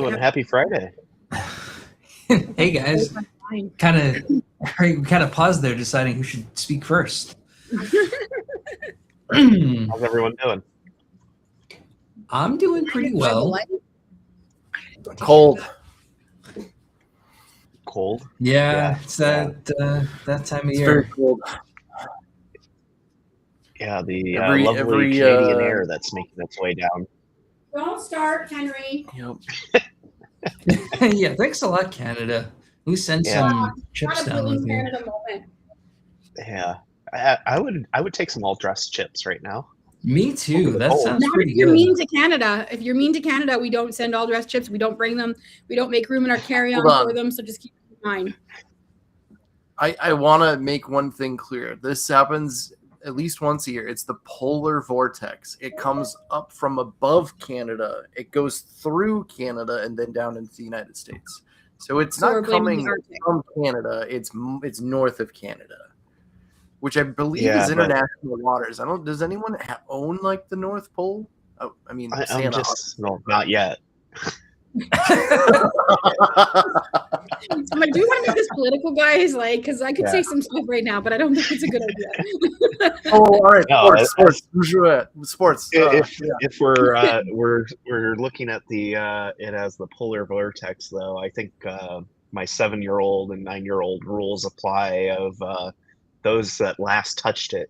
doing? Happy Friday. Hey guys, kind of paused there, deciding who should speak first. How's everyone doing? I'm doing pretty well. Cold. Yeah, it's that time of year. Very cold. Yeah, the lovely Canadian air that's making its way down. Don't start, Henry. Yep. Yeah, thanks a lot, Canada. We sent some chips down with you. Yeah, I would take some all-dressed chips right now. Me too. That sounds pretty good. If you're mean to Canada, we don't send all dressed chips. We don't bring them. We don't make room in our carry-on for them. So just keep it in mind. I want to make one thing clear. This happens at least once a year. It's the polar vortex. It comes up from above Canada. It goes through Canada and then down into the United States. So it's not coming from Canada. It's north of Canada, which I believe is international waters. Does anyone own like the North Pole? Oh, I mean, not yet. I'm like, do you want to make this political, guys? Like, because I could say some stuff right now, but I don't think it's a good idea. All right. No, sports. If we're looking at it as the polar vortex, though, I think my 7-year-old and 9-year-old rules apply of those that last touched it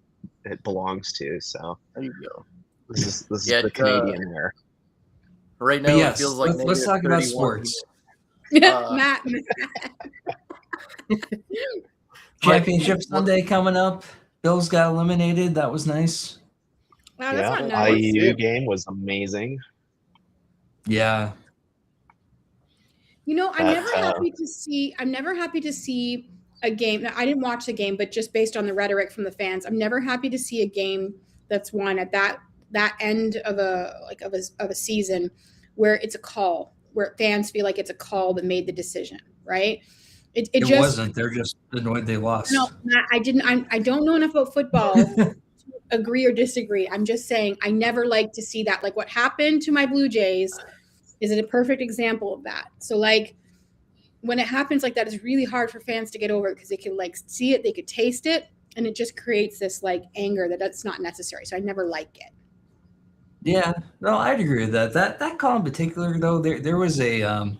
belongs to. So there you go. This is the Canadian air. Right now, it feels like let's talk about sports. Matt. Championship Sunday coming up. Bills got eliminated. That was nice. Wow, that's not nice. IU game was amazing. Yeah. I'm never happy to see a game. Now, I didn't watch the game, but just based on the rhetoric from the fans, I'm never happy to see a game that's won at that end of a season where it's a call, where fans feel like it's a call that made the decision, right? It just wasn't. They're just annoyed they lost. No, I didn't. I don't know enough about football to agree or disagree. I'm just saying I never like to see that. Like what happened to my Blue Jays is a perfect example of that. So like when it happens like that, it's really hard for fans to get over it because they can like see it, they could taste it, and it just creates this like anger that's not necessary. So I never like it. Yeah, no, I'd agree with that. That call in particular, though, there was a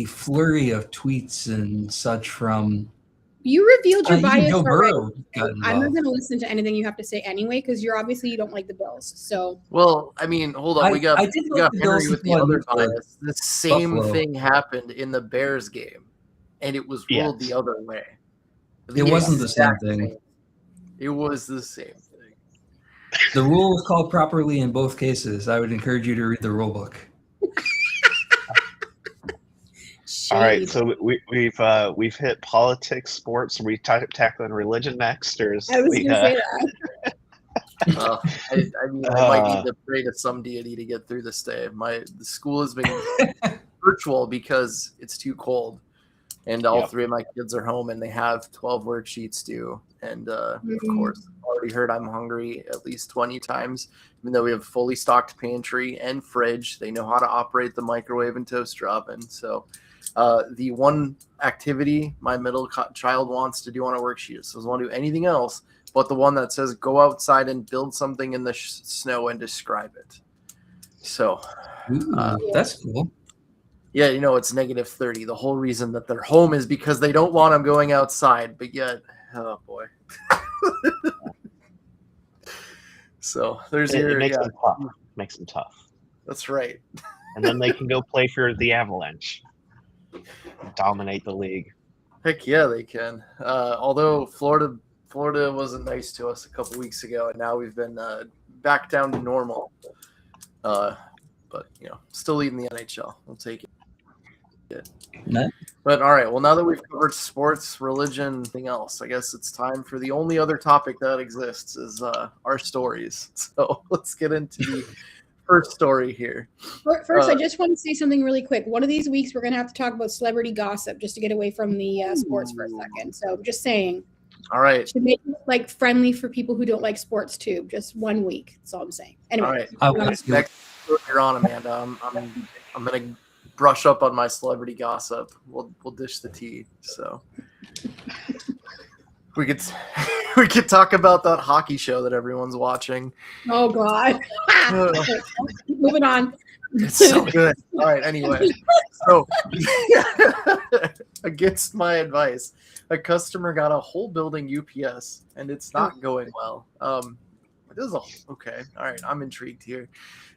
flurry of tweets and such from. You revealed your bias already. I'm not going to listen to anything you have to say anyway because you don't like the Bills. So. Well, I mean, hold on. We got Henry with the other bias. The same thing happened in the Bears game, and it was ruled the other way. It wasn't the same thing. It was the same thing. The rule was called properly in both cases. I would encourage you to read the rule book. All right, so we've hit politics, sports. Are we tackling religion next, or is I was going to say that. I might need to pray to some deity to get through this day. The school has been virtual because it's too cold, and all 3 of my kids are home, and they have 12 worksheets due. And of course, I've already heard I'm hungry at least 20 times, even though we have a fully stocked pantry and fridge. They know how to operate the microwave and toaster oven. So the one activity my middle child wants to do on a worksheet doesn't want to do anything else but the one that says go outside and build something in the snow and describe it. So that's cool. Yeah, it's -30. The whole reason that they're home is because they don't want them going outside, but yet, oh boy. So there's makes them tough. That's right. And then they can go play for the Avalanche. Dominate the league. Heck yeah, they can. Although Florida wasn't nice to us a couple weeks ago, and now we've been back down to normal. But still leading the NHL. We'll take it. No. But all right. Well, now that we've covered sports, religion, anything else, I guess it's time for the only other topic that exists is our stories. So let's get into the first story here. First, I just want to say something really quick. One of these weeks, we're going to have to talk about celebrity gossip just to get away from the sports for a second. So just saying. All right. Should make it friendly for people who don't like sports too. Just 1 week. That's all I'm saying. Anyway. All right. Next, you're on, Amanda. I'm gonna brush up on my celebrity gossip. We'll dish the tea. So we could we could talk about that hockey show that everyone's watching. Oh God. Moving on. It's so good. All right. Anyway, so against my advice, a customer got a whole building UPS, and it's not going well. This is okay. All right. I'm intrigued here.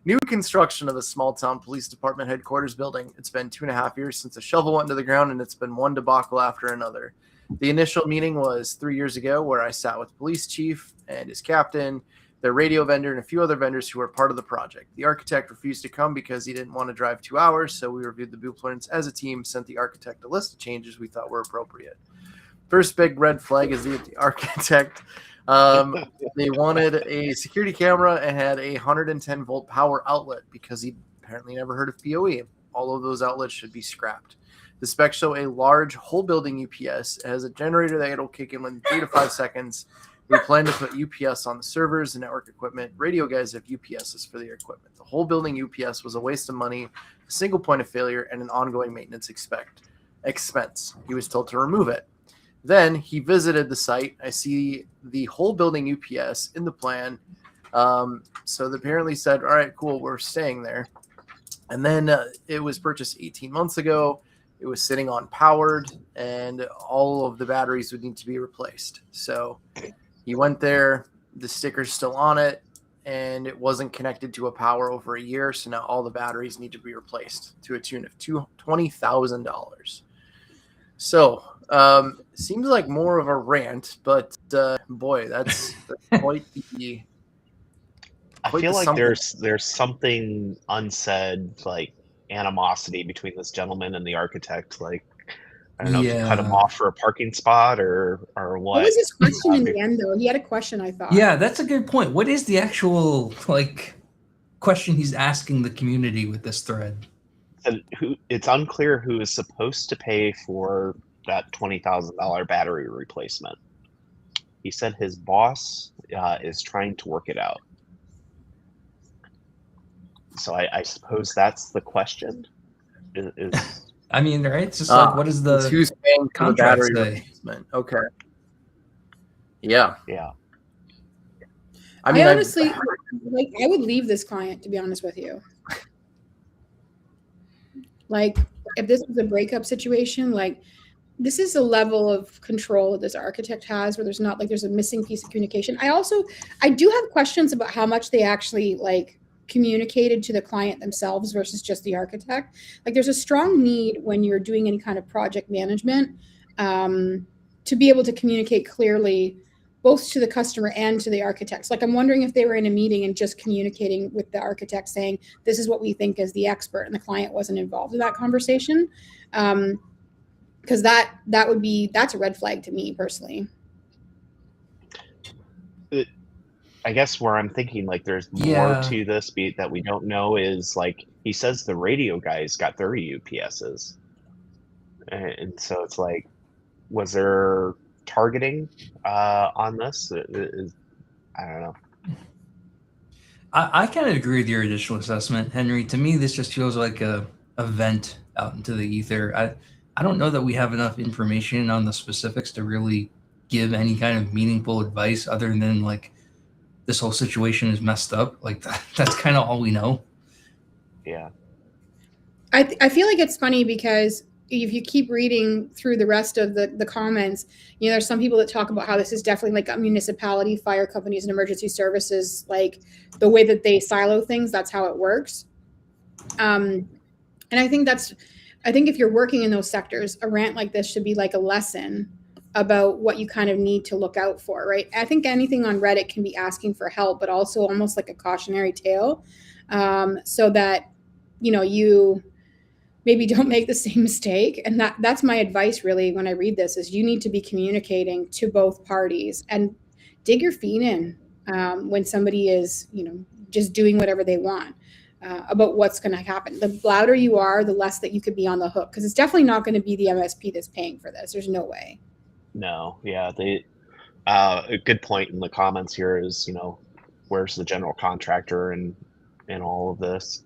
New construction of a small town police department headquarters building. It's been 2.5 years since a shovel went into the ground, and it's been one debacle after another. The initial meeting was 3 years ago, where I sat with police chief and his captain, their radio vendor, and a few other vendors who were part of the project. The architect refused to come because he didn't want to drive 2 hours, so we reviewed the blueprints as a team, sent the architect a list of changes we thought were appropriate. First big red flag is the architect. They wanted a security camera and had a 110-volt power outlet because he apparently never heard of PoE. All of those outlets should be scrapped. The specs show a large whole building UPS. It has a generator that it'll kick in within 3 to 5 seconds. We plan to put UPS on the servers and network equipment. Radio guys have UPSs for their equipment. The whole building UPS was a waste of money, a single point of failure, and an ongoing maintenance expense. He was told to remove it. Then he visited the site. I see the whole building UPS in the plan. So they apparently said, all right, cool, we're staying there. And then it was purchased 18 months ago. It was sitting on powered, and all of the batteries would need to be replaced. So he went there, the sticker's still on it, and it wasn't connected to a power over a year. So now all the batteries need to be replaced to a tune of $20,000. So seems like more of a rant, but boy, that's quite the. I feel like there's something unsaid, like animosity between this gentleman and the architect. Like, I don't know if you cut him off for a parking spot or what. What was his question in the end, though? He had a question, I thought. Yeah, that's a good point. What is the actual question he's asking the community with this thread? And it's unclear who is supposed to pay for that $20,000 battery replacement. He said his boss is trying to work it out. So I suppose that's the question. I mean, right? It's just like, what is the who's paying for the battery say? Replacement? Okay. Yeah. Yeah. I mean, honestly, I would leave this client, to be honest with you. Like, if this was a breakup situation, this is a level of control that this architect has where there's not there's a missing piece of communication. I do have questions about how much they actually communicated to the client themselves versus just the architect. There's a strong need when you're doing any kind of project management to be able to communicate clearly both to the customer and to the architects. I'm wondering if they were in a meeting and just communicating with the architect saying, this is what we think as the expert, and the client wasn't involved in that conversation. Because that's a red flag to me personally. I guess where I'm thinking there's more to this beat that we don't know is he says the radio guys got 30 UPSs, and so it's was there targeting on this? I don't know. I kind of agree with your initial assessment, Henry. To me, this just feels like a vent out into the ether. I don't know that we have enough information on the specifics to really give any kind of meaningful advice other than this whole situation is messed up. That's kind of all we know. Yeah. I feel like it's funny because if you keep reading through the rest of the comments, there's some people that talk about how this is definitely a municipality, fire companies, and emergency services, the way that they silo things, that's how it works. And I think if you're working in those sectors, a rant like this should be a lesson about what you kind of need to look out for, right? I think anything on Reddit can be asking for help, but also almost like a cautionary tale, so that, you maybe don't make the same mistake. And that's my advice really when I read this is you need to be communicating to both parties and dig your feet in when somebody is, just doing whatever they want. About what's going to happen. The louder you are, the less that you could be on the hook, because it's definitely not going to be the MSP that's paying for this. There's no way. No, yeah. A good point in the comments here is, where's the general contractor and all of this?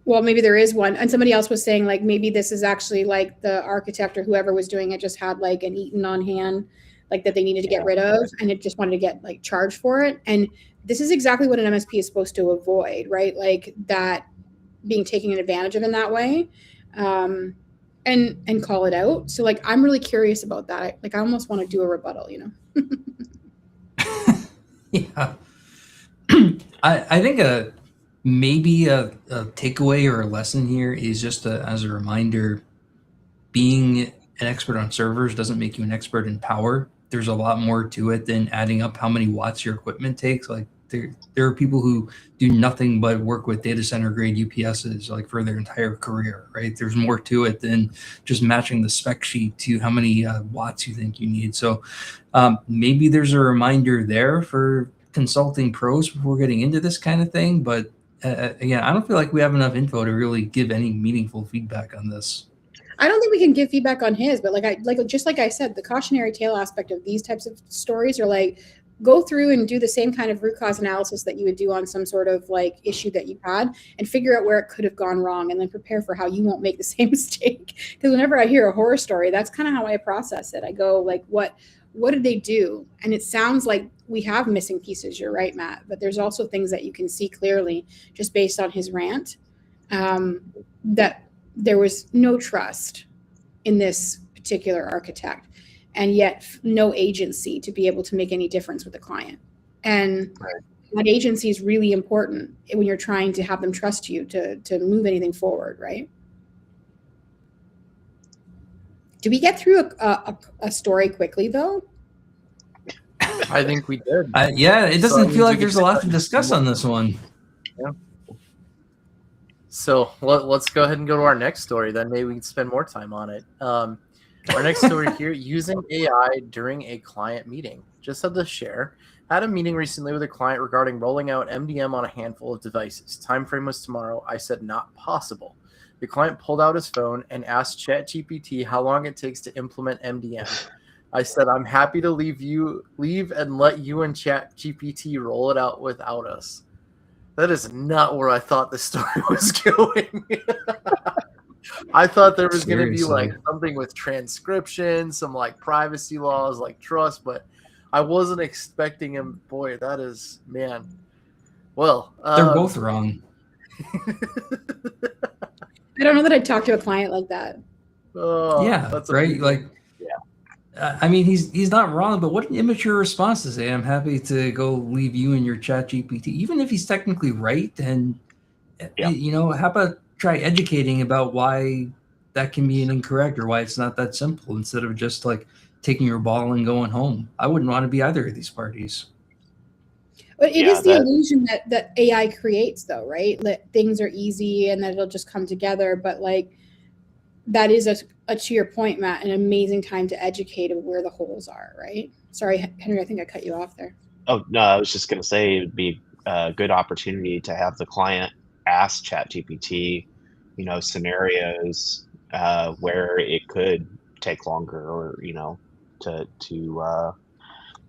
well, maybe there is one. And somebody else was saying like maybe this is actually like the architect or whoever was doing it just had like an Eaton on hand, like that they needed to get rid of, and it just wanted to get like charged for it. And this is exactly what an MSP is supposed to avoid, right? Like that being taken advantage of in that way, and call it out. So like I'm really curious about that. I almost want to do a rebuttal, you know. Yeah. I think maybe a takeaway or a lesson here is just as a reminder, being an expert on servers doesn't make you an expert in power. There's a lot more to it than adding up how many watts your equipment takes. Like there are people who do nothing but work with data center grade UPSs like for their entire career, right? There's more to it than just matching the spec sheet to how many watts you think you need. So maybe there's a reminder there for consulting pros before getting into this kind of thing. But again, I don't feel like we have enough info to really give any meaningful feedback on this. I don't think we can give feedback on his, but just like I said, the cautionary tale aspect of these types of stories are like, go through and do the same kind of root cause analysis that you would do on some sort of like issue that you had and figure out where it could have gone wrong and then prepare for how you won't make the same mistake. Because whenever I hear a horror story, that's kind of how I process it. I go like, what did they do? And it sounds like we have missing pieces. You're right, Matt, but there's also things that you can see clearly just based on his rant, that there was no trust in this particular architect, and yet no agency to be able to make any difference with the client. And that agency is really important when you're trying to have them trust you to move anything forward, right? Did we get through a story quickly, though? I think we did. Yeah, it doesn't feel like there's a lot to discuss on this one. Yeah. So let's go ahead and go to our next story. Then maybe we can spend more time on it. Our next story here, using AI during a client meeting. Just had to share. Had a meeting recently with a client regarding rolling out MDM on a handful of devices. Time frame was tomorrow. I said not possible. The client pulled out his phone and asked ChatGPT how long it takes to implement MDM. I said, I'm happy to leave and let you and ChatGPT roll it out without us. That is not where I thought the story was going. I thought there was going to be like something with transcription, some like privacy laws, like trust, but I wasn't expecting him. Boy, that is, man. Well, they're both wrong. I don't know that I'd talk to a client like that. Yeah, that's right. Like, yeah. I mean, he's not wrong, but what an immature response to say, I'm happy to go leave you and your ChatGPT. Even if he's technically right, then, you know, how about try educating about why that can be an incorrect or why it's not that simple instead of just like taking your ball and going home. I wouldn't want to be either of these parties. But it is the illusion that AI creates, though, right? That things are easy and that it'll just come together. But like, that is a to your point, Matt, an amazing time to educate of where the holes are, right? Sorry, Henry, I think I cut you off there. Oh, no, I was just going to say it'd be a good opportunity to have the client ask ChatGPT, you know, scenarios where it could take longer, or, you know, to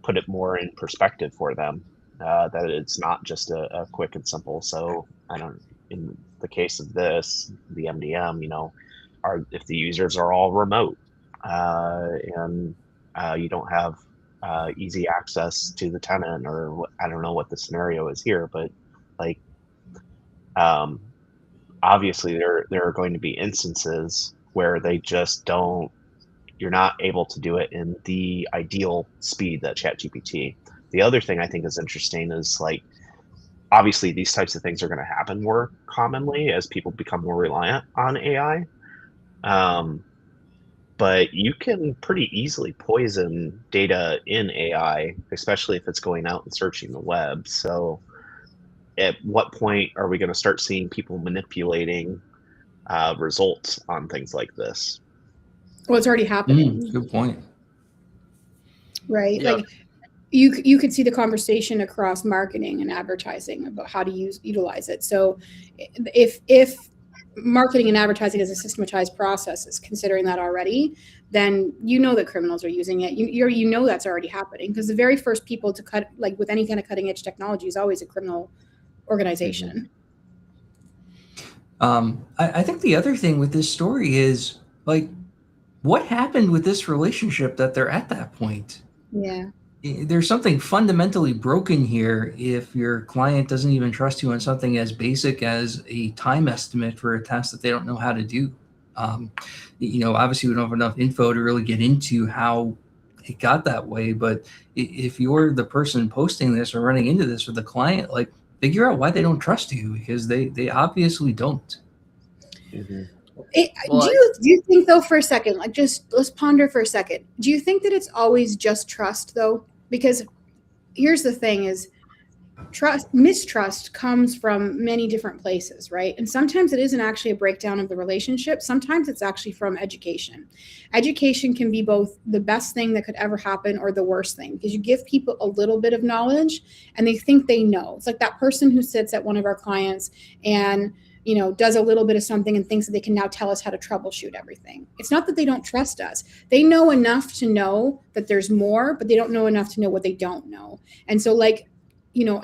put it more in perspective for them, that it's not just a quick and simple. So in the case of this, the MDM, you know, if the users are all remote and you don't have easy access to the tenant, or I don't know what the scenario is here, but like obviously there are going to be instances where they just don't, you're not able to do it in the ideal speed that ChatGPT. The other thing I think is interesting is like, obviously these types of things are going to happen more commonly as people become more reliant on AI. But you can pretty easily poison data in AI, especially if it's going out and searching the web. So at what point are we going to start seeing people manipulating results on things like this? Well, it's already happening. Good point. Right. Yeah. Like you could see the conversation across marketing and advertising about how to utilize it. So if marketing and advertising as a systematized process is considering that already, then you know that criminals are using it. You know that's already happening, because the very first people to cut, like with any kind of cutting edge technology, is always a criminal organization. I think the other thing with this story is like, what happened with this relationship that they're at that point? Yeah. There's something fundamentally broken here if your client doesn't even trust you on something as basic as a time estimate for a task that they don't know how to do. Obviously we don't have enough info to really get into how it got that way, but if you're the person posting this or running into this with the client, like, figure out why they don't trust you, because they obviously don't. Mm-hmm. Well, Do you think though, for a second, like, just let's ponder for a second. Do you think that it's always just trust though? Because here's the thing: is mistrust comes from many different places, right? And sometimes it isn't actually a breakdown of the relationship. Sometimes it's actually from education. Education can be both the best thing that could ever happen or the worst thing, because you give people a little bit of knowledge and they think they know. It's like that person who sits at one of our clients and does a little bit of something and thinks that they can now tell us how to troubleshoot everything. It's not that they don't trust us. They know enough to know that there's more, but they don't know enough to know what they don't know. And so, like,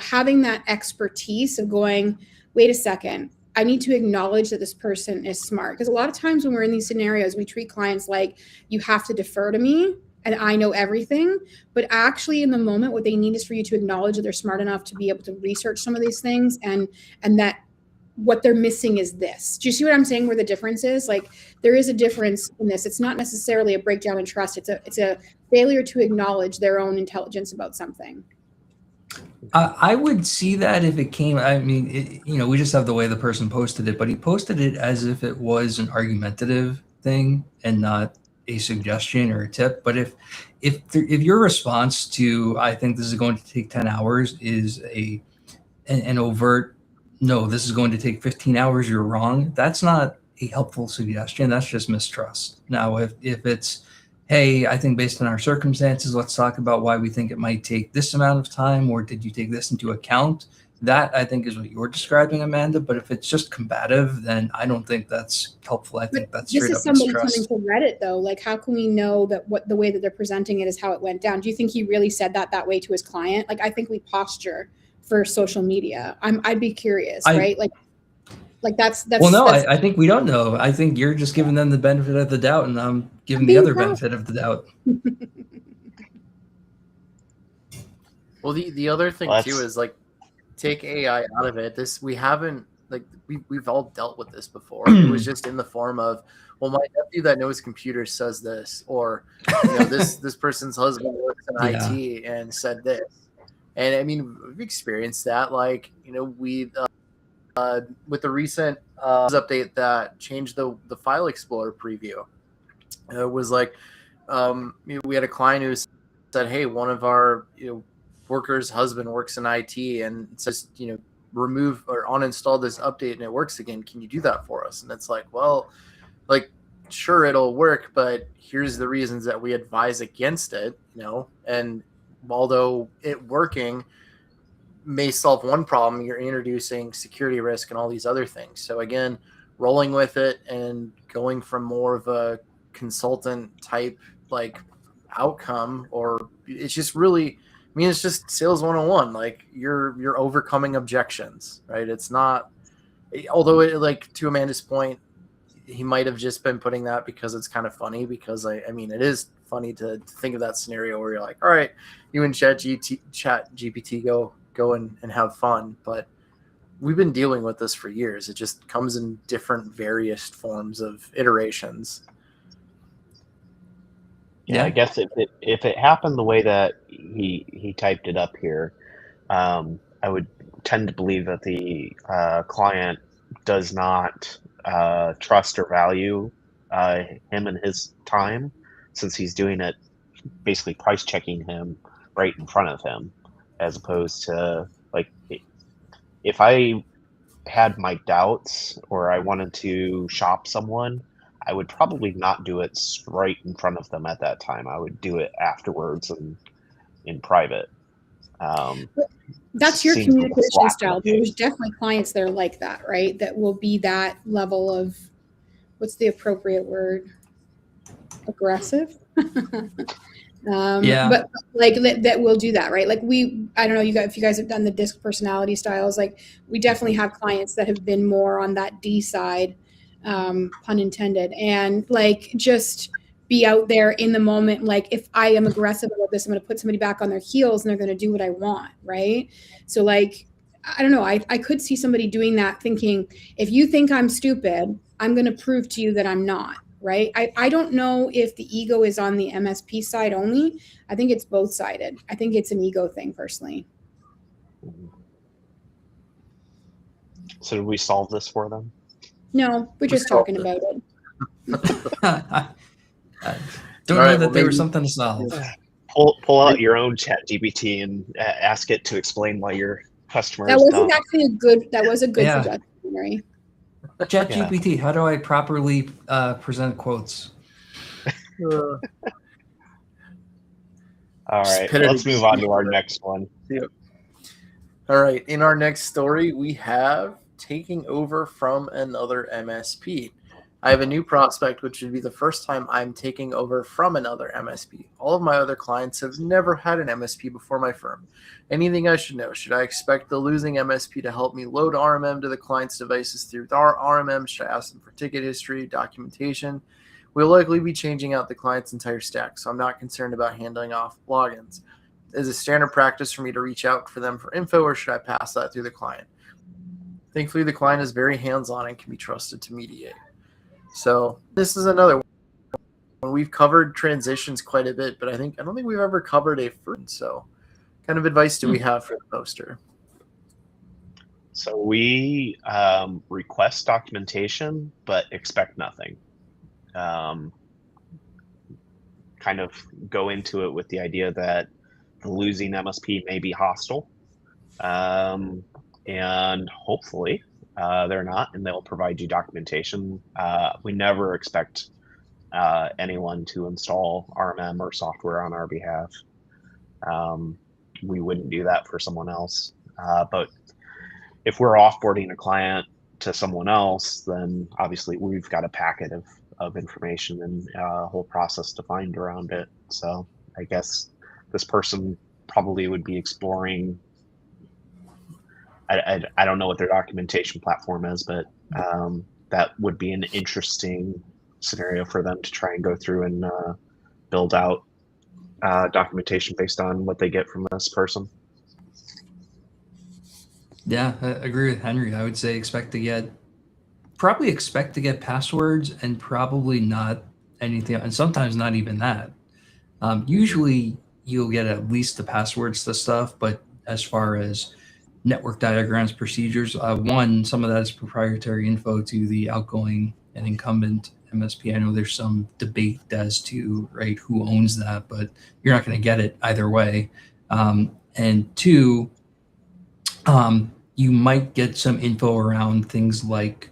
having that expertise of going, wait a second, I need to acknowledge that this person is smart. Because a lot of times when we're in these scenarios, we treat clients like, you have to defer to me and I know everything. But actually, in the moment, what they need is for you to acknowledge that they're smart enough to be able to research some of these things, and that what they're missing is this. Do you see what I'm saying, where the difference is? Like, there is a difference in this. It's not necessarily a breakdown in trust. It's a failure to acknowledge their own intelligence about something. I would see that if it came. I mean, we just have the way the person posted it, but he posted it as if it was an argumentative thing and not a suggestion or a tip. But if your response to, I think this is going to take 10 hours, is an overt, no, this is going to take 15 hours, you're wrong, that's not a helpful suggestion. That's just mistrust. Now, if it's, hey, I think based on our circumstances, let's talk about why we think it might take this amount of time, or did you take this into account? That, I think, is what you're describing, Amanda. But if it's just combative, then I don't think that's helpful. I think that's straight up somebody mistrust. coming to Reddit though. Like, how can we know that what the way that they're presenting it is how it went down? Do you think he really said that way to his client? Like, I think we posture for social media. I'd be curious, right? Like that's well, no, that's, I think we don't know. I think you're just giving them the benefit of the doubt, and I'm giving the other benefit of the doubt. Well, the other thing too is, like, take AI out of it. We haven't, like, we've all dealt with this before. It was just in the form of, well, my nephew that knows computers says this, or this person's husband works in IT and said this. And I mean, we've experienced that. Like, we with the recent update that changed the File Explorer preview. It was like, we had a client who said, hey, one of our workers' husband works in IT and says, remove or uninstall this update and it works again. Can you do that for us? And it's like, well, like, sure, it'll work, but here's the reasons that we advise against it, and although it working may solve one problem, you're introducing security risk and all these other things. So again, rolling with it and going from more of a consultant type, like, outcome, or it's just really, I mean, it's just sales 101. Like, you're overcoming objections, right? It's not, although it, like, to Amanda's point, he might have just been putting that because it's kind of funny, because I mean, it is funny to think of that scenario where you're like, all right, you and chat GPT go and have fun. But we've been dealing with this for years. It just comes in different various forms of iterations. Yeah, I guess if it happened the way that he typed it up here, I would tend to believe that the client does not trust or value him and his time, since he's doing it, basically price checking him right in front of him, as opposed to, like, if I had my doubts or I wanted to shop someone, I would probably not do it right in front of them at that time. I would do it afterwards and in private. That's your communication style. There's definitely clients that are like that, right? That will be that level of, what's the appropriate word? Aggressive. But like that will do that, right? Like I don't know, if you guys have done the DISC personality styles, like we definitely have clients that have been more on that D side, pun intended, and like just be out there in the moment. Like if I am aggressive about this, I'm going to put somebody back on their heels and they're going to do what I want, right? So like, I don't know, I could see somebody doing that, thinking, if you think I'm stupid, I'm going to prove to you that I'm not. Right. I don't know if the ego is on the MSP side only. I think it's both sided. I think it's an ego thing personally. So did we solve this for them? No, we're just talking about it. Don't know that there was something to solve. Pull out your own ChatGPT and ask it to explain why your customer that is wasn't dumb. actually that was a good suggestion, Mary. ChatGPT, how do I properly present quotes? All right, let's move on to our next one. Yep. All right, in our next story, we have taking over from another MSP. I have a new prospect, which would be the first time I'm taking over from another MSP. All of my other clients have never had an MSP before my firm. Anything I should know? Should I expect the losing MSP to help me load RMM to the client's devices through our RMM? Should I ask them for ticket history, documentation? We'll likely be changing out the client's entire stack, so I'm not concerned about handing off logins. Is it standard practice for me to reach out for them for info, or should I pass that through the client? Thankfully, the client is very hands-on and can be trusted to mediate. So this is another one. We've covered transitions quite a bit, but I don't think we've ever covered a fruit. So what kind of advice do we have for the poster? So we request documentation, but expect nothing. Kind of go into it with the idea that the losing MSP may be hostile, and hopefully they're not, and they'll provide you documentation. We never expect anyone to install RMM or software on our behalf. We wouldn't do that for someone else. But if we're offboarding a client to someone else, then obviously we've got a packet of information and a whole process defined around it. So I guess this person probably would be exploring, I don't know what their documentation platform is, but that would be an interesting scenario for them to try and go through and build out documentation based on what they get from this person. Yeah, I agree with Henry. I would say expect to get passwords, and probably not anything, and sometimes not even that. Usually you'll get at least the passwords to stuff, but as far as network diagrams, procedures, some of that is proprietary info to the outgoing and incumbent MSP. I know there's some debate as to who owns that, but you're not going to get it either way. And two, you might get some info around things like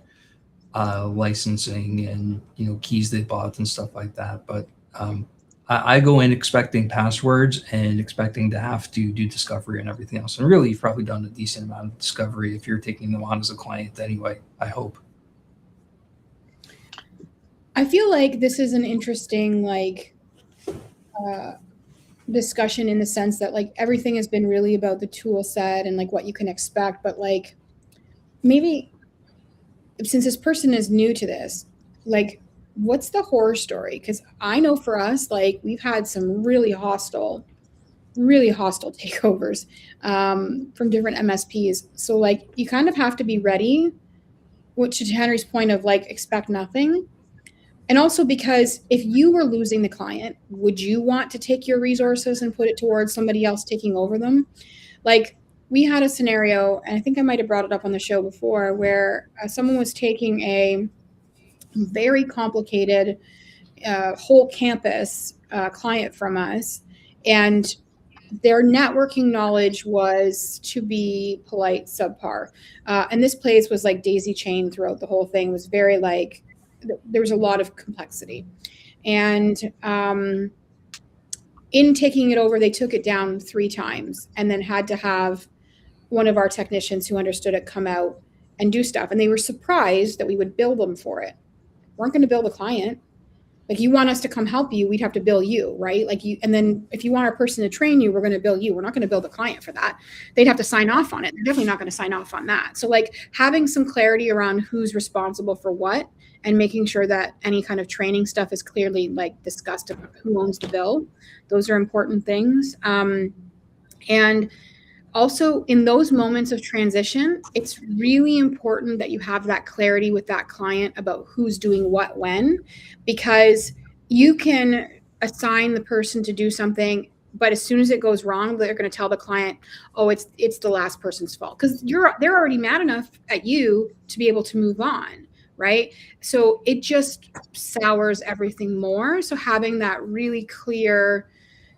licensing and keys they bought and stuff like that. But I go in expecting passwords and expecting to have to do discovery and everything else. And really, you've probably done a decent amount of discovery if you're taking them on as a client anyway, I hope. I feel like this is an interesting discussion, in the sense that everything has been really about the tool set and what you can expect. But maybe since this person is new to this, what's the horror story? Because I know for us, we've had some really hostile takeovers from different MSPs. So you kind of have to be ready, which to Henry's point of expect nothing. And also because if you were losing the client, would you want to take your resources and put it towards somebody else taking over them? We had a scenario, and I think I might have brought it up on the show before, where someone was taking a very complicated whole campus client from us, and their networking knowledge was, to be polite, subpar. And this place was daisy chained throughout the whole thing. It was very there was a lot of complexity. And in taking it over, they took it down 3 times and then had to have one of our technicians who understood it come out and do stuff. And they were surprised that we would bill them for it. We weren't going to bill the client. Like, you want us to come help you, we'd have to bill you, right? Like, and then if you want our person to train you, we're going to bill you. We're not going to bill the client for that. They'd have to sign off on it. They're definitely not going to sign off on that. So like having some clarity around who's responsible for what, and making sure that any kind of training stuff is clearly like discussed about who owns the bill. Those are important things. And also in those moments of transition, it's really important that you have that clarity with that client about who's doing what when, because you can assign the person to do something, but as soon as it goes wrong, they're going to tell the client, oh, it's the last person's fault, because they're already mad enough at you to be able to move on, right? So it just sours everything more. So having that really clear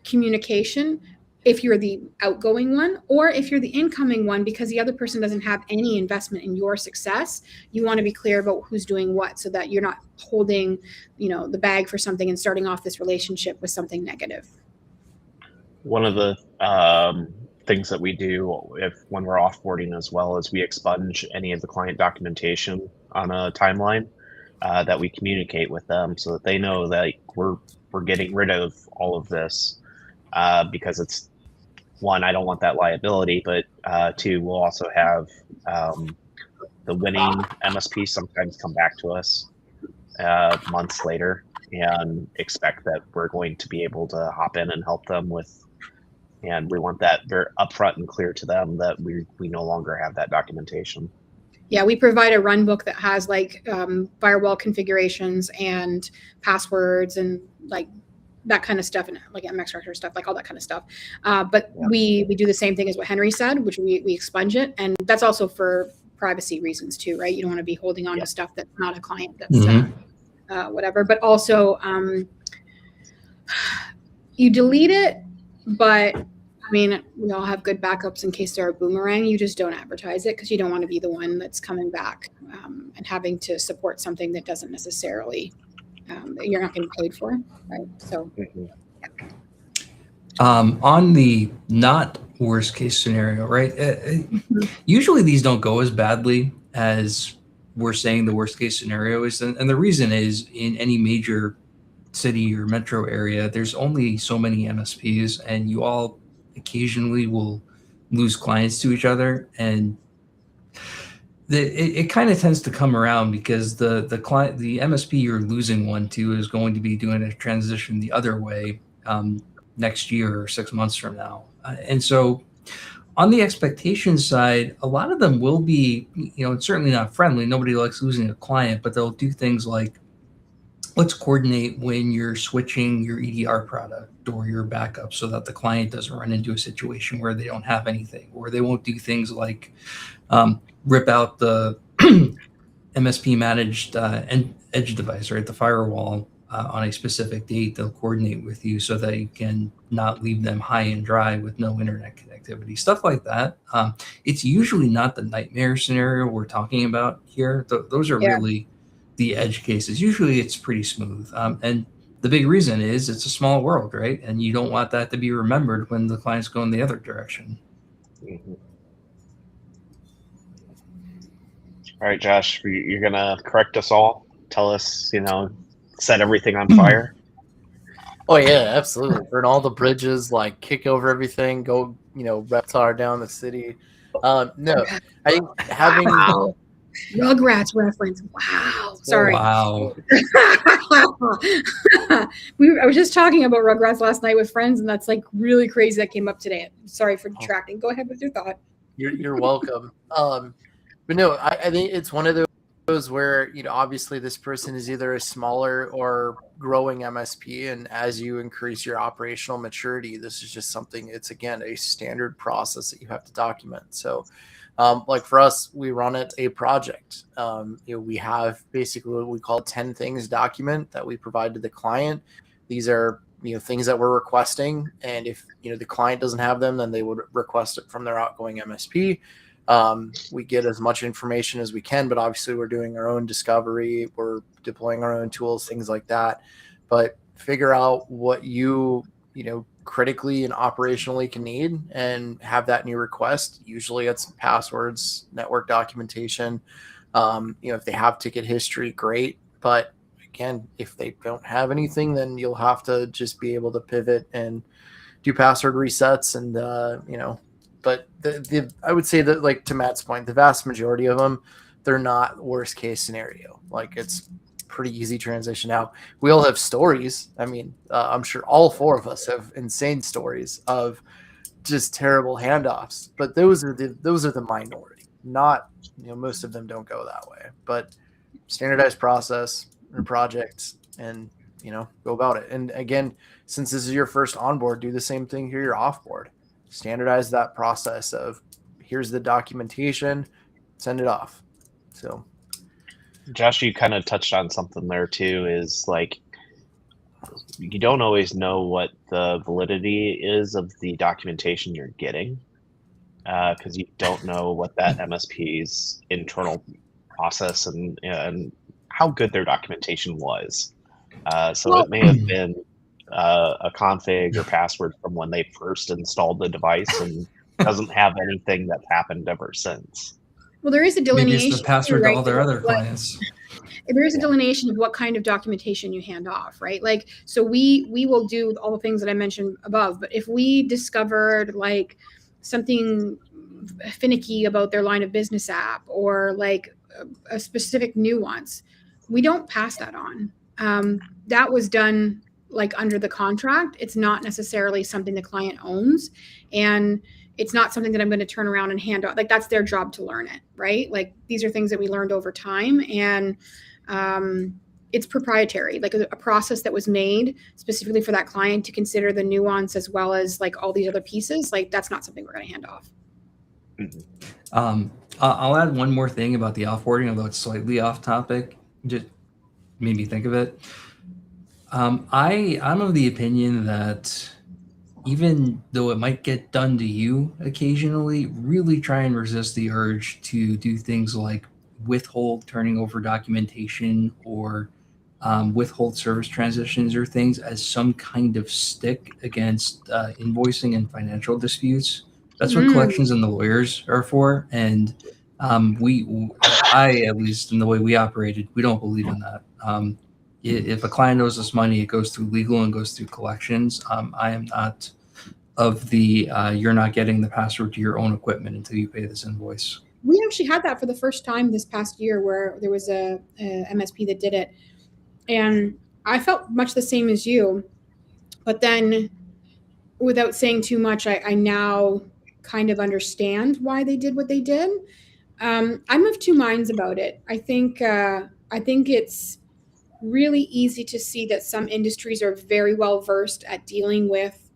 communication, if you're the outgoing one or if you're the incoming one, because the other person doesn't have any investment in your success, you want to be clear about who's doing what, so that you're not holding, the bag for something and starting off this relationship with something negative. One of the things that we do when we're offboarding as well is we expunge any of the client documentation on a timeline that we communicate with them, so that they know that we're getting rid of all of this, because it's, one, I don't want that liability, but two, we'll also have the winning MSP sometimes come back to us months later and expect that we're going to be able to hop in and help them with, and we want that very upfront and clear to them that we no longer have that documentation. Yeah, we provide a run book that has like firewall configurations and passwords and like that kind of stuff, and like MX structure stuff, like all that kind of stuff. But yeah, we do the same thing as what Henry said, which we expunge it. And that's also for privacy reasons too, right? You don't want to be holding on to stuff that's not a client, that's whatever. But also you delete it, but I mean, we all have good backups in case there are boomerang. You just don't advertise it because you don't want to be the one that's coming back and having to support something that doesn't necessarily, you're not getting paid for, right? So, on the not worst case scenario, right? Usually these don't go as badly as we're saying the worst case scenario is, and the reason is, in any major city or metro area, there's only so many MSPs, and you all occasionally will lose clients to each other, and it kind of tends to come around because the client, the MSP you're losing one to, is going to be doing a transition the other way next year or 6 months from now. And so on the expectation side, a lot of them will be, it's certainly not friendly. Nobody likes losing a client, but they'll do things like, let's coordinate when you're switching your EDR product or your backup so that the client doesn't run into a situation where they don't have anything, or they won't do things like rip out the MSP managed edge device, right? The firewall on a specific date. They'll coordinate with you so that you can not leave them high and dry with no internet connectivity, stuff like that. It's usually not the nightmare scenario we're talking about here. Those are really the edge cases. Usually it's pretty smooth. And the big reason is it's a small world, right? And you don't want that to be remembered when the client's going the other direction. Mm-hmm. All right, Josh, you're going to correct us all. Tell us, set everything on fire. Oh, yeah, absolutely. Burn all the bridges, like kick over everything, go, reptar down the city. No, I think having... Wow. Rugrats reference. Wow. Sorry. Wow. I was just talking about Rugrats last night with friends, and that's like really crazy that came up today. Sorry for detracting. Go ahead with your thought. You're welcome. But no, I think it's one of those where, obviously this person is either a smaller or growing MSP. And as you increase your operational maturity, this is just something, it's again, a standard process that you have to document. So like for us, we run it a project. We have basically what we call 10 things document that we provide to the client. These are, things that we're requesting. And if, the client doesn't have them, then they would request it from their outgoing MSP. We get as much information as we can, but obviously we're doing our own discovery. We're deploying our own tools, things like that. But figure out what you critically and operationally can need and have that in your request. Usually it's passwords, network documentation. If they have ticket history, great. But again, if they don't have anything, then you'll have to just be able to pivot and do password resets and but I would say that, like, to Matt's point, the vast majority of them, they're not worst case scenario. Like, it's pretty easy transition out. We all have stories. I mean, I'm sure all four of us have insane stories of just terrible handoffs, but those are the minority. Not, most of them don't go that way, but standardized process or projects and, go about it. And again, since this is your first onboard, do the same thing here, your offboard. Standardize that process of, here's the documentation, send it off. So, Josh, you kind of touched on something there too, is like, you don't always know what the validity is of the documentation you're getting, because you don't know what that MSP's internal process and how good their documentation was. So it may have been a config or password from when they first installed the device and doesn't have anything that's happened ever since. Well, there is a delineation. Maybe it's the password right, to all their other clients. There is a delineation of what kind of documentation you hand off, right? Like, so we will do all the things that I mentioned above, but if we discovered like something finicky about their line of business app or like a specific nuance, we don't pass that on. That was done like under the contract. It's not necessarily something the client owns, and it's not something that I'm going to turn around and hand out. Like, that's their job to learn it, right? Like, these are things that we learned over time, and it's proprietary, like a process that was made specifically for that client to consider the nuance as well as like all these other pieces. Like, that's not something we're going to hand off. I'll add one more thing about the offboarding, although it's slightly off topic. Just made me think of it. I'm of the opinion that even though it might get done to you occasionally, really try and resist the urge to do things like withhold turning over documentation or withhold service transitions or things as some kind of stick against invoicing and financial disputes. That's what collections and the lawyers are for. And I, at least in the way we operated, we don't believe in that. If a client owes us money, it goes through legal and goes through collections. I am not of the you're not getting the password to your own equipment until you pay this invoice. We actually had that for the first time this past year, where there was a MSP that did it, and I felt much the same as you. But then, without saying too much, I now kind of understand why they did what they did. I'm of two minds about it. I think it's really easy to see that some industries are very well versed at dealing with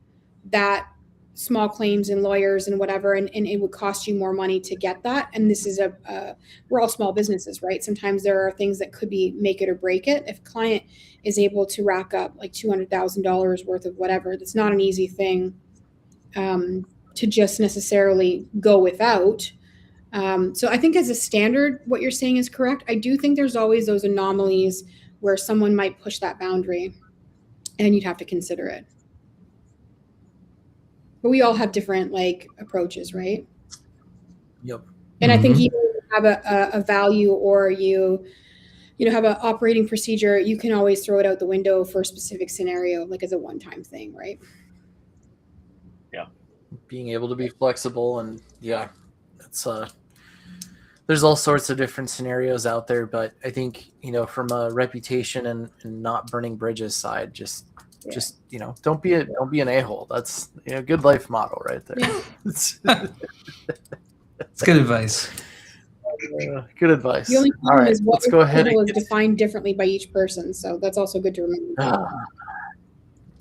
that small claims and lawyers and whatever, and it would cost you more money to get that. And this is we're all small businesses, right? Sometimes there are things that could be make it or break it. If a client is able to rack up like $200,000 worth of whatever, that's not an easy thing to just necessarily go without. So I think as a standard, what you're saying is correct. I do think there's always those anomalies where someone might push that boundary and you'd have to consider it. But we all have different like approaches, right? Yep. And I think even if you have a value or you have an operating procedure, you can always throw it out the window for a specific scenario, like as a one-time thing, right? Yeah. Being able to be flexible, and yeah, it's there's all sorts of different scenarios out there, but I think, from a reputation and not burning bridges side, just don't be an a-hole. That's a good life motto right there. Yeah. It's good advice. Good advice. The only problem is what let's go ahead is defined differently by each person, so that's also good to remember.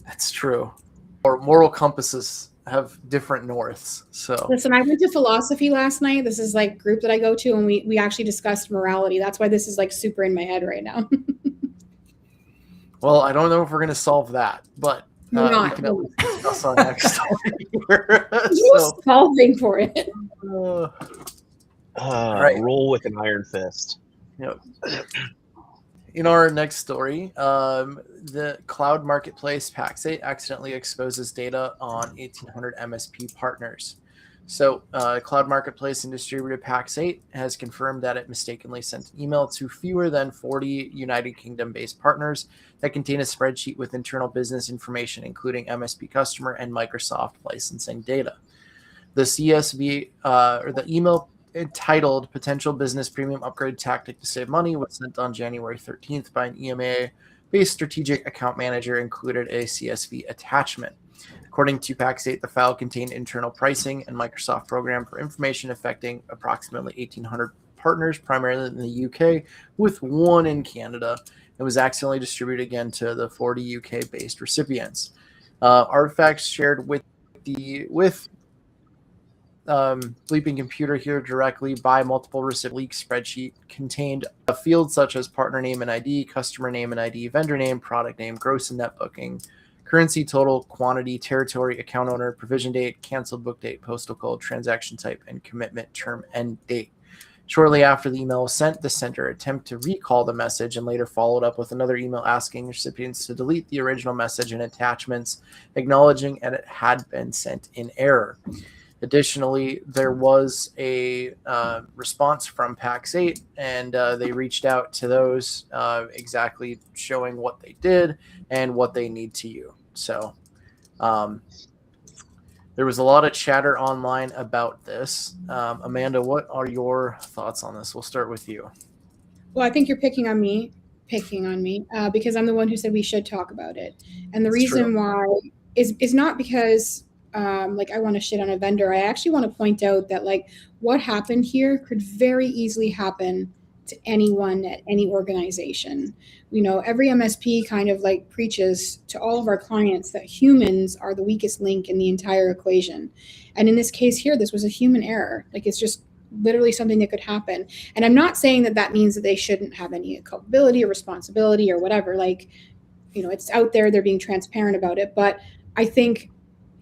That's true. Our moral compasses have different norths. So listen, I went to philosophy last night. This is like group that I go to, and we actually discussed morality. That's why this is like super in my head right now. Well, I don't know if we're going to solve that, but we can at least discuss our next story here. You're solving for it. Right. Roll with an iron fist. Yep. In our next story, the cloud marketplace Paxate accidentally exposes data on 1,800 MSP partners. So, cloud marketplace and distributor Pax8 has confirmed that it mistakenly sent an email to fewer than 40 United Kingdom-based partners that contain a spreadsheet with internal business information, including MSP customer and Microsoft licensing data. The CSV or the email entitled "Potential Business Premium Upgrade Tactic to Save Money" was sent on January 13th by an EMEA-based strategic account manager, included a CSV attachment. According to Pax8, the file contained internal pricing and Microsoft program for information affecting approximately 1,800 partners, primarily in the UK, with one in Canada, and was accidentally distributed again to the 40 UK-based recipients. Artifacts shared with Bleeping Computer here directly by multiple recipient leak spreadsheet contained a field such as partner name and ID, customer name and ID, vendor name, product name, gross and net booking, currency total, quantity, territory, account owner, provision date, canceled book date, postal code, transaction type, and commitment term end date. Shortly after the email was sent, the sender attempted to recall the message and later followed up with another email asking recipients to delete the original message and attachments, acknowledging that it had been sent in error. Additionally, there was a response from Pax8, and they reached out to those exactly showing what they did and what they need to you. So there was a lot of chatter online about this. Amanda, what are your thoughts on this? We'll start with you. Well, I think you're picking on me because I'm the one who said we should talk about it. And the reason why is not because like I want to shit on a vendor. I actually want to point out that like what happened here could very easily happen to anyone at any organization. You know, every MSP kind of like preaches to all of our clients that humans are the weakest link in the entire equation. And in this case here, this was a human error. Like it's just literally something that could happen. And I'm not saying that that means that they shouldn't have any culpability or responsibility or whatever. Like, you know, it's out there, they're being transparent about it. But I think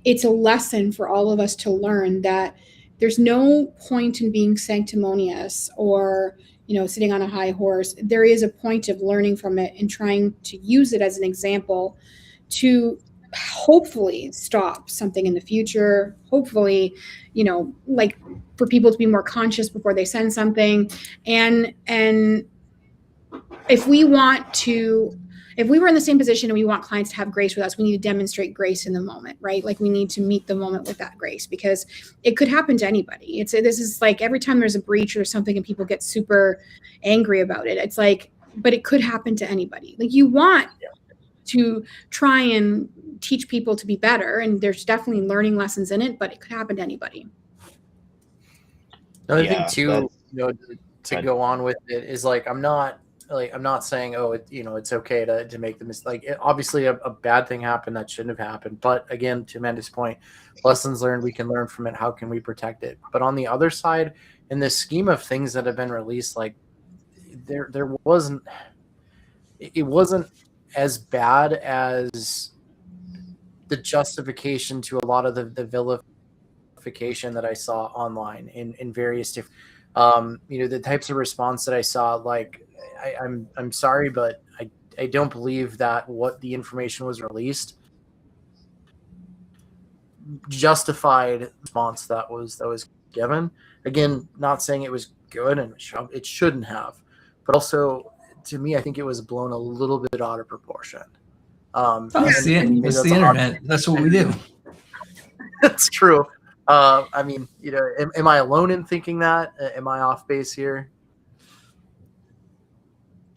it's a lesson for all of us to learn that there's no point in being sanctimonious or, you know, sitting on a high horse. There is a point of learning from it and trying to use it as an example to hopefully stop something in the future. Hopefully, you know, like for people to be more conscious before they send something. And if we were in the same position and we want clients to have grace with us, we need to demonstrate grace in the moment, right? Like we need to meet the moment with that grace because it could happen to anybody. This is like every time there's a breach or something and people get super angry about it, it's like, but it could happen to anybody. Like you want to try and teach people to be better, and there's definitely learning lessons in it, but it could happen to anybody. Another thing too, you know, to go on with it is like I'm not saying, oh, it's okay to make the mistake. Like obviously a bad thing happened that shouldn't have happened. But again, to Amanda's point, lessons learned, we can learn from it. How can we protect it? But on the other side, in the scheme of things that have been released, like it wasn't as bad as the justification to a lot of the vilification that I saw online in various different, the types of response that I saw, like, I'm sorry, but I don't believe that what the information was released justified the response that was given. Again, not saying it was good and it shouldn't have, but also to me, I think it was blown a little bit out of proportion. It's the internet. That's what we do. That's true. I mean, am I alone in thinking that? Am I off base here?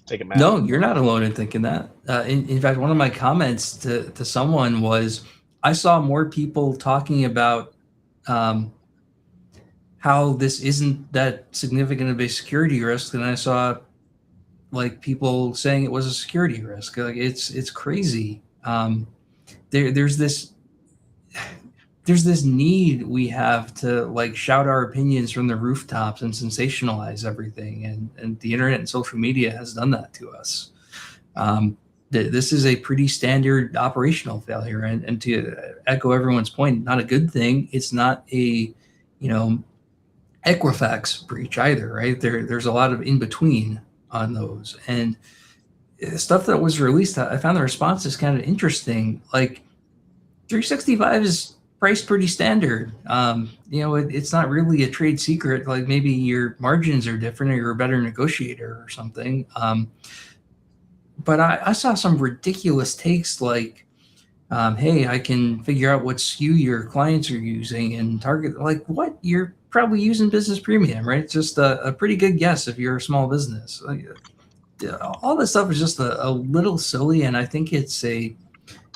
Take it back. No, you're not alone in thinking that. In fact, one of my comments to someone was, I saw more people talking about how this isn't that significant of a security risk than I saw like people saying it was a security risk. Like it's crazy. There's this need we have to like shout our opinions from the rooftops and sensationalize everything, and the internet and social media has done that to us. This is a pretty standard operational failure, and to echo everyone's point, not a good thing. It's not a Equifax breach either, right? There's a lot of in between on those, and stuff that was released. I found the responses kind of interesting. Like 365 is priced pretty standard. It's not really a trade secret. Like maybe your margins are different, or you're a better negotiator or something. But I saw some ridiculous takes like, hey, I can figure out what SKU your clients are using and target. Like, what? You're probably using Business Premium, right? It's just a pretty good guess if you're a small business. Like, all this stuff is just a little silly, and I think it's an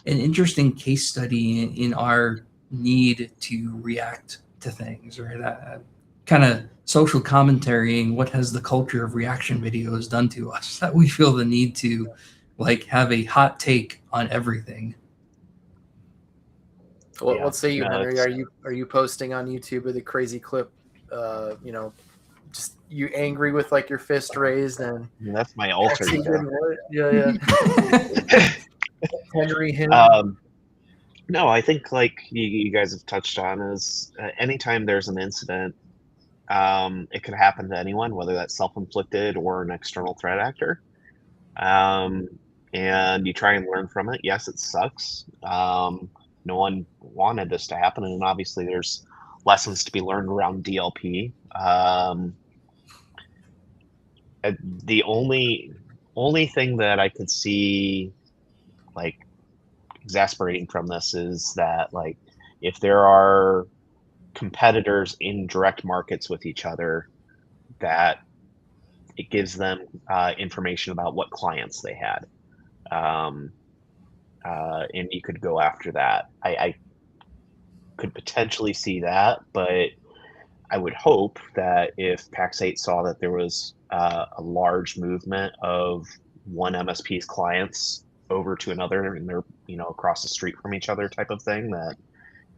interesting case study in our need to react to things, right? Kind of social commentarying what has the culture of reaction videos done to us that we feel the need to like have a hot take on everything. What say you, Henry? Are you posting on YouTube with a crazy clip? Just you angry with like your fist raised and that's my alter ego. Yeah. Henry him. No, I think like you guys have touched on is anytime there's an incident, it could happen to anyone, whether that's self-inflicted or an external threat actor. And you try and learn from it. Yes, it sucks. No one wanted this to happen, and obviously there's lessons to be learned around DLP. The only thing that I could see like exasperating from this is that like if there are competitors in direct markets with each other, that it gives them information about what clients they had. And you could go after that. I could potentially see that, but I would hope that if Pax8 saw that there was a large movement of one MSP's clients over to another, and they're across the street from each other type of thing,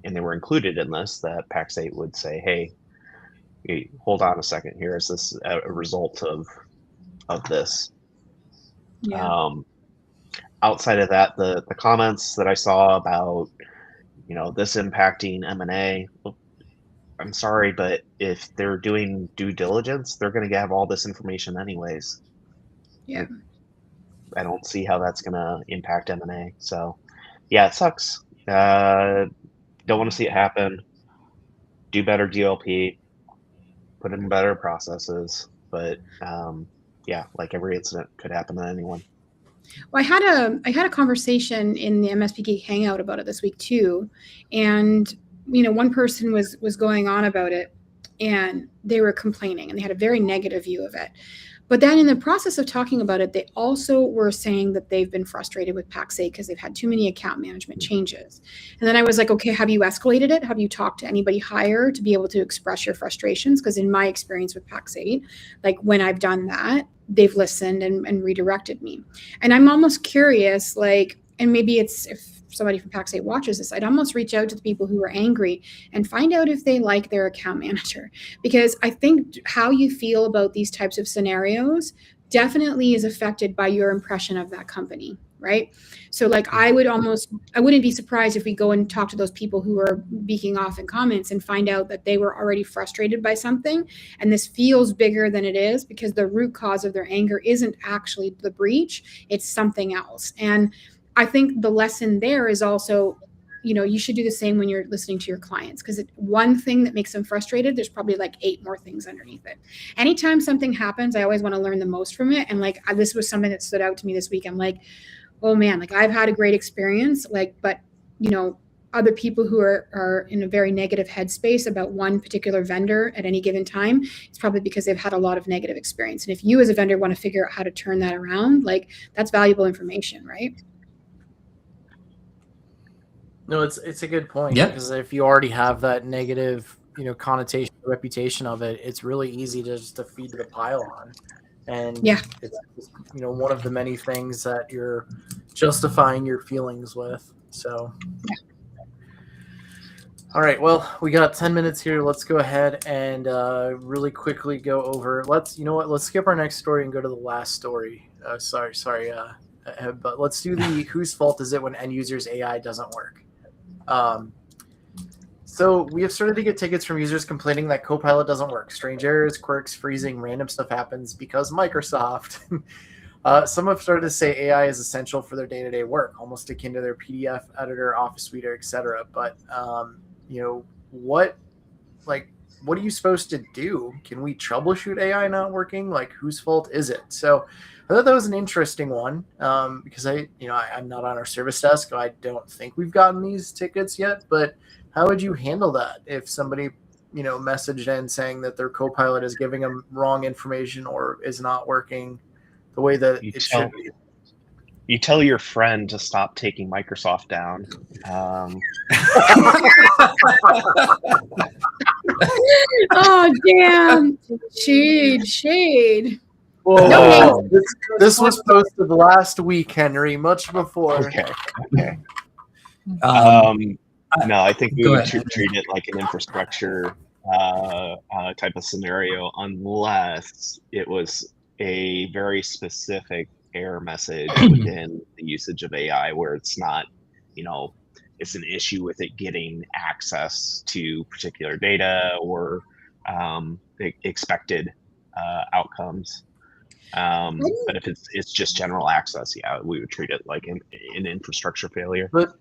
and they were included in this, that Pax8 would say, hey, hold on a second here, is this a result of this? Yeah. Outside of that, the comments that I saw about this impacting M&A, I'm sorry, but if they're doing due diligence, they're going to have all this information anyways. Yeah. I don't see how that's going to impact M&A. So yeah, it sucks. Don't want to see it happen. Do better DLP, put in better processes, but yeah, like every incident could happen to anyone. Well, I had a conversation in the MSP Geek Hangout about it this week too, and one person was going on about it, and they were complaining, and they had a very negative view of it. But then in the process of talking about it, they also were saying that they've been frustrated with Pax8 because they've had too many account management changes. And then I was like, okay, have you escalated it? Have you talked to anybody higher to be able to express your frustrations? Because in my experience with Pax8, like when I've done that, they've listened and redirected me. And I'm almost curious, like, and maybe it's if somebody from Pax8 watches this, I'd almost reach out to the people who are angry and find out if they like their account manager. Because I think how you feel about these types of scenarios definitely is affected by your impression of that company, right? So like I wouldn't be surprised if we go and talk to those people who are beaking off in comments and find out that they were already frustrated by something. And this feels bigger than it is because the root cause of their anger isn't actually the breach, it's something else. And I think the lesson there is also, you should do the same when you're listening to your clients, because one thing that makes them frustrated, there's probably like 8 more things underneath it. Anytime something happens, I always want to learn the most from it. And like, this was something that stood out to me this week. I'm like, oh man, like I've had a great experience, like, but other people who are in a very negative headspace about one particular vendor at any given time, it's probably because they've had a lot of negative experience. And if you as a vendor want to figure out how to turn that around, like that's valuable information, right? No, it's a good point. Yeah. Because if you already have that negative, connotation, reputation of it, it's really easy to just to feed the pile on. And yeah, it's one of the many things that you're justifying your feelings with. So, all right. Well, we got 10 minutes here. Let's go ahead and really quickly go over. Let's skip our next story and go to the last story. Sorry. But let's do the whose fault is it when end users AI doesn't work. So we have started to get tickets from users complaining that Copilot doesn't work. Strange errors, quirks, freezing, random stuff happens because Microsoft. Some have started to say AI is essential for their day-to-day work, almost akin to their PDF editor, Office Suite, etc. But what are you supposed to do? Can we troubleshoot AI not working? Like, whose fault is it? So I thought that was an interesting one, because I'm not on our service desk. So I don't think we've gotten these tickets yet, but how would you handle that if somebody, messaged in saying that their Copilot is giving them wrong information or is not working the way that it should be? You tell your friend to stop taking Microsoft down. Oh, damn. Shade. Whoa, No, this was posted last week, Henry, much before. Okay. Um, No, I think we Go would ahead. treat it like an infrastructure type of scenario, unless it was a very specific error message within the usage of AI where it's not, it's an issue with it getting access to particular data or expected outcomes. But if it's just general access, yeah, we would treat it like an infrastructure failure. But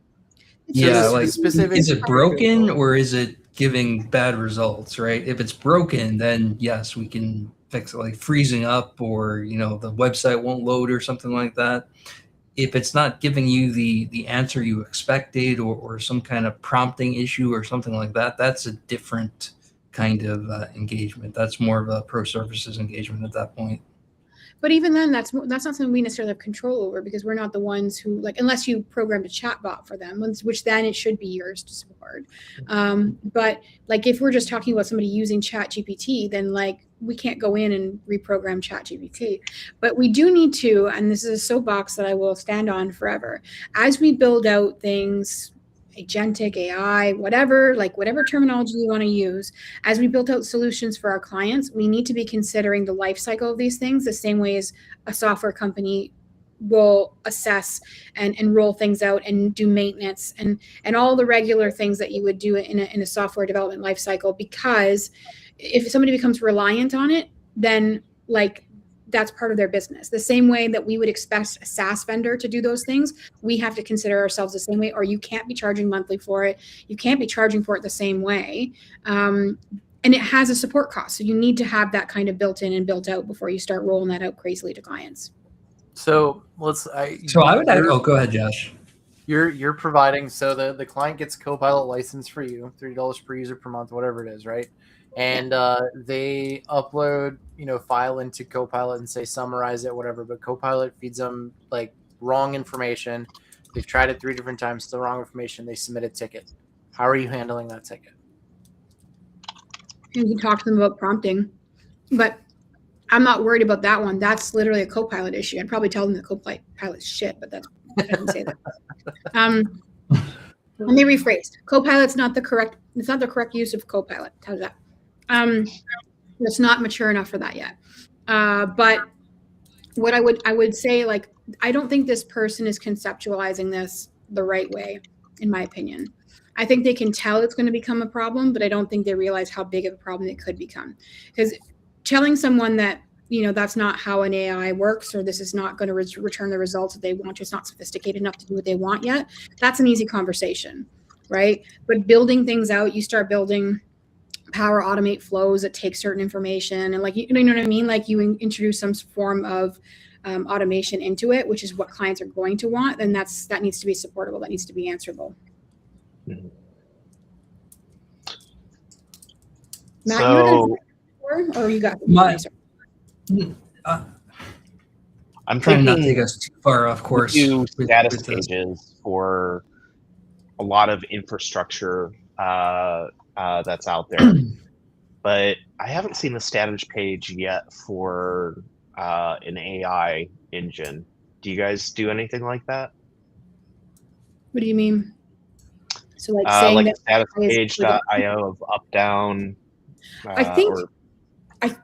Yeah, the like, specific- is it broken or is it giving bad results, right? If it's broken, then yes, we can fix it, like freezing up or, the website won't load or something like that. If it's not giving you the answer you expected or some kind of prompting issue or something like that, that's a different kind of engagement. That's more of a pro services engagement at that point. But even then, that's not something we necessarily have control over, because we're not the ones who, unless you programmed a chatbot for them, which then it should be yours to support. But if we're just talking about somebody using ChatGPT, then we can't go in and reprogram ChatGPT. But we do need to, and this is a soapbox that I will stand on forever, as we build out things, agentic AI, whatever terminology you want to use, as we built out solutions for our clients, we need to be considering the life cycle of these things the same way as a software company will assess and roll things out and do maintenance and all the regular things that you would do in a software development life cycle. Because if somebody becomes reliant on it, then that's part of their business. The same way that we would expect a SaaS vendor to do those things, we have to consider ourselves the same way, or you can't be charging monthly for it. You can't be charging for it the same way. And it has a support cost. So you need to have that kind of built in and built out before you start rolling that out crazily to clients. So I would go ahead, Josh. You're providing, so the client gets Copilot license for you, $30 per user per month, whatever it is, right? And they upload, file into Copilot and say summarize it, whatever. But Copilot feeds them wrong information. They've tried it 3 different times, the wrong information. They submit a ticket. How are you handling that ticket? You can talk to them about prompting, but I'm not worried about that one. That's literally a Copilot issue. I'd probably tell them the Copilot's shit, but I didn't say that. Let me rephrase. Copilot's not the correct. It's not the correct use of Copilot. How's that? It's not mature enough for that yet. But what I would say, I don't think this person is conceptualizing this the right way, in my opinion. I think they can tell it's going to become a problem, but I don't think they realize how big of a problem it could become. Because telling someone that, that's not how an AI works, or this is not going to return the results that they want, it's not sophisticated enough to do what they want yet, that's an easy conversation, right? But building things out, you start building Power Automate flows that take certain information and you know what I mean? You introduce some form of automation into it, which is what clients are going to want, then that needs to be supportable, that needs to be answerable. Mm-hmm. Matt, So, or you got I'm trying thinking not to take us too far off course. do status pages for a lot of infrastructure that's out there, but I haven't seen a status page yet for an AI engine. Do you guys do anything like that? What do you mean? So saying like that statuspage.io of up down. I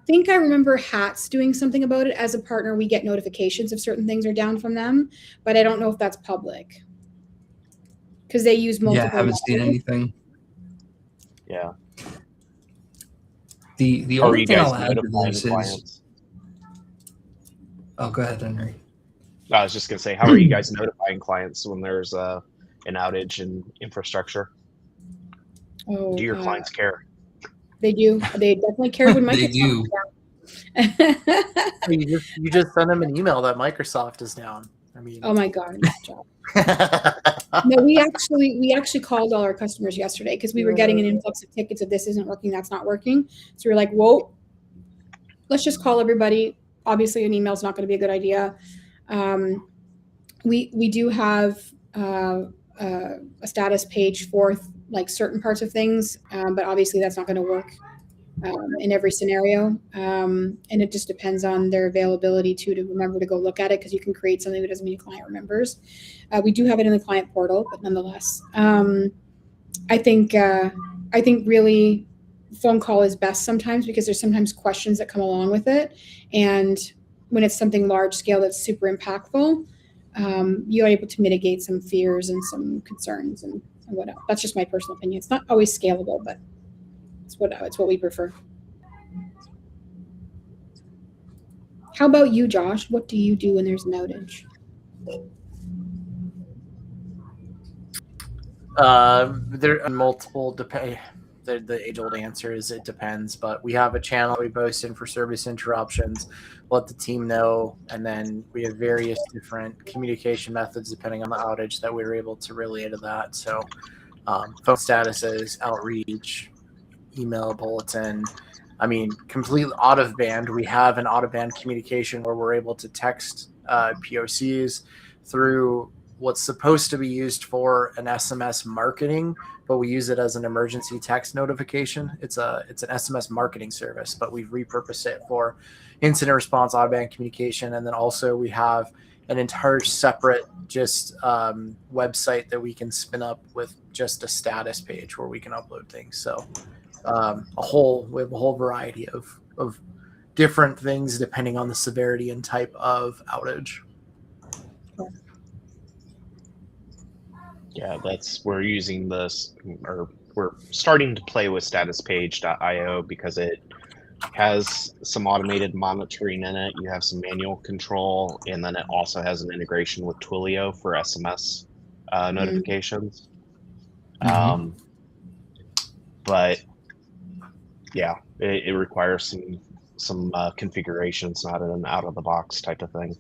think I remember Hats doing something about it. As a partner, we get notifications if certain things are down from them, but I don't know if that's public because they use multiple. Yeah, I haven't seen anything. Yeah. The only thing I'll add to this is. Oh, go ahead, Henry. I was just gonna say, how are you guys notifying clients when there's an outage in infrastructure? Oh, Do your clients care? They do. They definitely care when They Microsoft do. is down. You just send them an email that Microsoft is down. I mean, Oh my God, Josh. No, we actually called all our customers yesterday because we were getting an influx of tickets of this isn't working, that's not working. So we were like, whoa, let's just call everybody. Obviously, an email is not going to be a good idea. We do have a status page for like certain parts of things, but obviously that's not going to work in every scenario. And it just depends on their availability to remember to go look at it, because you can create something that doesn't mean a client remembers. We do have it in the client portal, but nonetheless, I think really phone call is best sometimes, because there's sometimes questions that come along with it. And when it's something large scale that's super impactful, you're able to mitigate some fears and some concerns and whatnot. That's just my personal opinion. It's not always scalable, but it's what we prefer. How about you, Josh? What do you do when there's an outage? There are multiple the age-old answer is it depends, but we have a channel we post in for service interruptions, let the team know, and then we have various different communication methods depending on the outage that we were able to relay to that. So phone statuses, outreach, email, bulletin. I mean, completely out of band. We have an out of band communication where we're able to text POCs through what's supposed to be used for an SMS marketing, but we use it as an emergency text notification. It's an SMS marketing service, but we've repurposed it for incident response, out of band communication, and then also we have an entire separate just website that we can spin up with just a status page where we can upload things. So we have a whole variety of different things depending on the severity and type of outage. Yeah, we're using this, or we're starting to play with statuspage.io because it has some automated monitoring in it. You have some manual control, and then it also has an integration with Twilio for SMS notifications. But yeah, it requires some configurations, not an out of the box type of thing.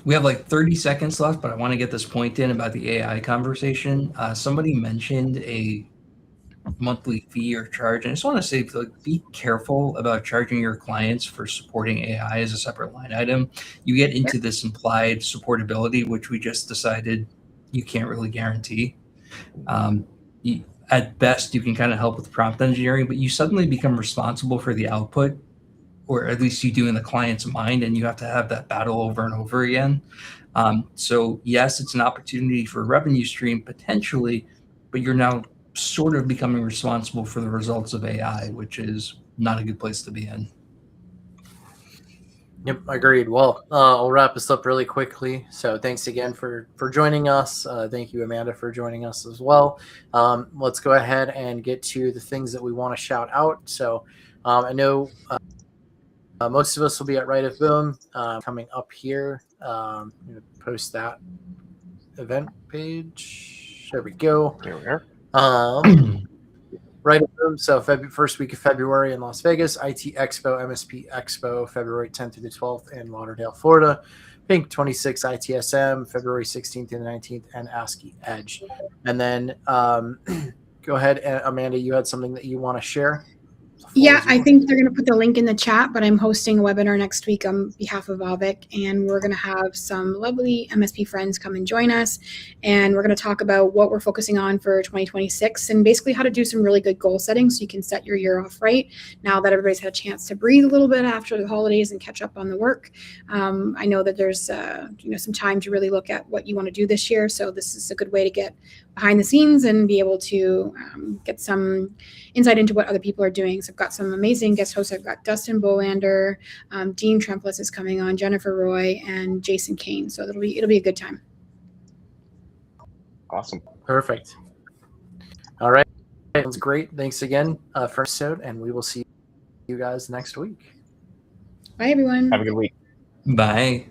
We have like 30 seconds left, but I want to get this point in about the AI conversation. Somebody mentioned a monthly fee or charge, and I just want to say, like, be careful about charging your clients for supporting AI as a separate line item. You get into this implied supportability, which we just decided you can't really guarantee. At best, you can kind of help with prompt engineering, but you suddenly become responsible for the output, or at least you do in the client's mind, and you have to have that battle over and over again. So yes, it's an opportunity for a revenue stream potentially, but you're now sort of becoming responsible for the results of AI, which is not a good place to be in. Yep, agreed. Well, I'll wrap this up really quickly. So thanks again for joining us. Thank you, Amanda, for joining us as well. Let's go ahead and get to the things that we want to shout out. So I know most of us will be at Right of Boom coming up here. I'm going to post that event page. There we go. There we are. Right of Boom. So first week of February in Las Vegas, IT Expo, MSP Expo, February 10th through the 12th in Lauderdale, Florida. Pink 26 ITSM, February 16th through the 19th, and ASCII Edge. And then go ahead, Amanda, you had something that you want to share? Yeah, I think they're going to put the link in the chat, but I'm hosting a webinar next week on behalf of Avik, and we're going to have some lovely MSP friends come and join us, and we're going to talk about what we're focusing on for 2026 and basically how to do some really good goal setting so you can set your year off right now that everybody's had a chance to breathe a little bit after the holidays and catch up on the work. I know that there's some time to really look at what you want to do this year, so this is a good way to get behind the scenes and be able to get some insight into what other people are doing. So I've got some amazing guest hosts. I've got Dustin Bolander, Dean Trempless is coming on, Jennifer Roy, and Jason Kane. So it'll be a good time. Awesome. Perfect. All right. Sounds great. Thanks again for episode, and we will see you guys next week. Bye, everyone. Have a good week. Bye.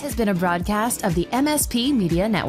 has been a broadcast of the MSP Media Network.